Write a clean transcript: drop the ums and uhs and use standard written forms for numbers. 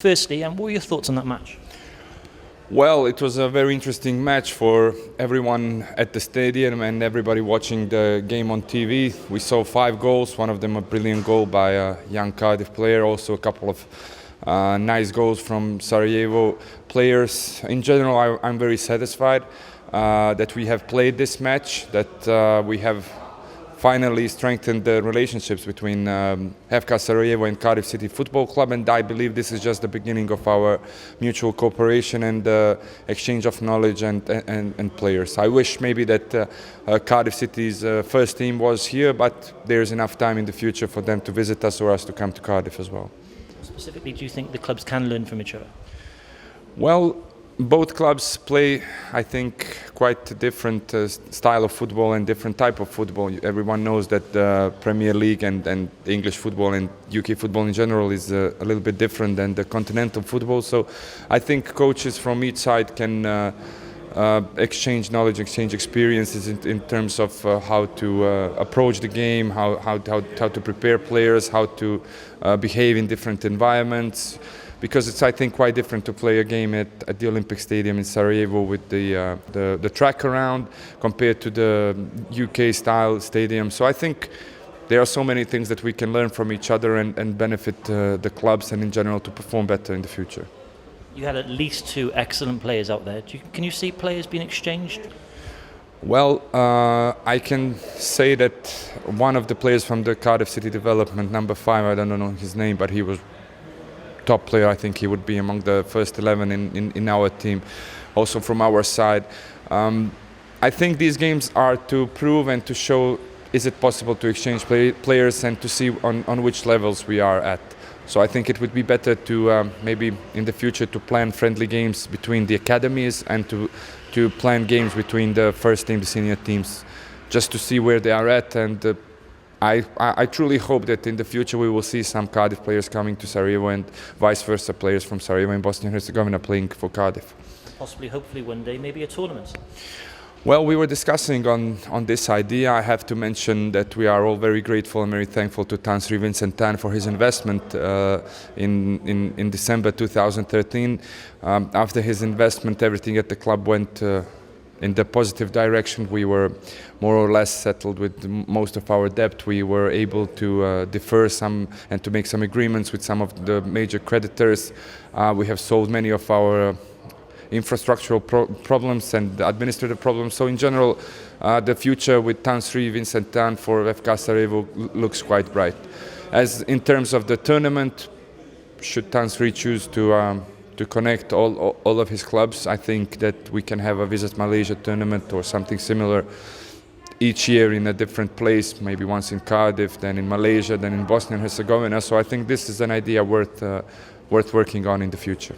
Firstly, what were your thoughts on that match? Well, it was a very interesting match for everyone at the stadium and everybody watching the game on TV. We saw 5 goals, one of them a brilliant goal by a young Cardiff player, also a couple of nice goals from Sarajevo players. In general, I'm very satisfied that we have played this match, that we have finally strengthened the relationships between FK Sarajevo and Cardiff City Football Club, and I believe this is just the beginning of our mutual cooperation and exchange of knowledge and players. I wish maybe that Cardiff City's first team was here, but there's enough time in the future for them to visit us or us to come to Cardiff as well. Specifically, do you think the clubs can learn from each other? Well, both clubs play, I think, quite a different style of football and different type of football. Everyone knows that the Premier League and English football and UK football in general is a little bit different than the continental football. So I think coaches from each side can exchange knowledge, exchange experiences in terms of how to approach the game, how to prepare players, how to behave in different environments. Because it's, I think, quite different to play a game at the Olympic Stadium in Sarajevo with the track around compared to the UK-style stadium. So I think there are so many things that we can learn from each other and benefit the clubs and in general to perform better in the future. You had at least 2 excellent players out there. Can you see players being exchanged? Well, I can say that one of the players from the Cardiff City development, number 5, I don't know his name, but he was top player. I think he would be among the first 11 in our team, also from our side. I think these games are to prove and to show is it possible to exchange players and to see on which levels we are at. So I think it would be better to maybe in the future to plan friendly games between the academies and to plan games between the first team, the senior teams, just to see where they are at. And I truly hope that in the future we will see some Cardiff players coming to Sarajevo and vice versa, players from Sarajevo and Bosnia and Herzegovina playing for Cardiff. Possibly, hopefully one day, maybe a tournament. Well, we were discussing on this idea. I have to mention that we are all very grateful and very thankful to Tansri Vincent Tan for his investment in December 2013. After his investment, everything at the club went in the positive direction. We were more or less settled with most of our debt. We were able to defer some and to make some agreements with some of the major creditors. We have solved many of our infrastructural problems and administrative problems. So in general, the future with Tansri Vincent Tan for FK Sarajevo looks quite bright. As in terms of the tournament, should Tansri choose to connect all of his clubs, I think that we can have a Visit Malaysia tournament or something similar each year in a different place, maybe once in Cardiff, then in Malaysia, then in Bosnia and Herzegovina. So I think this is an idea worth working on in the future.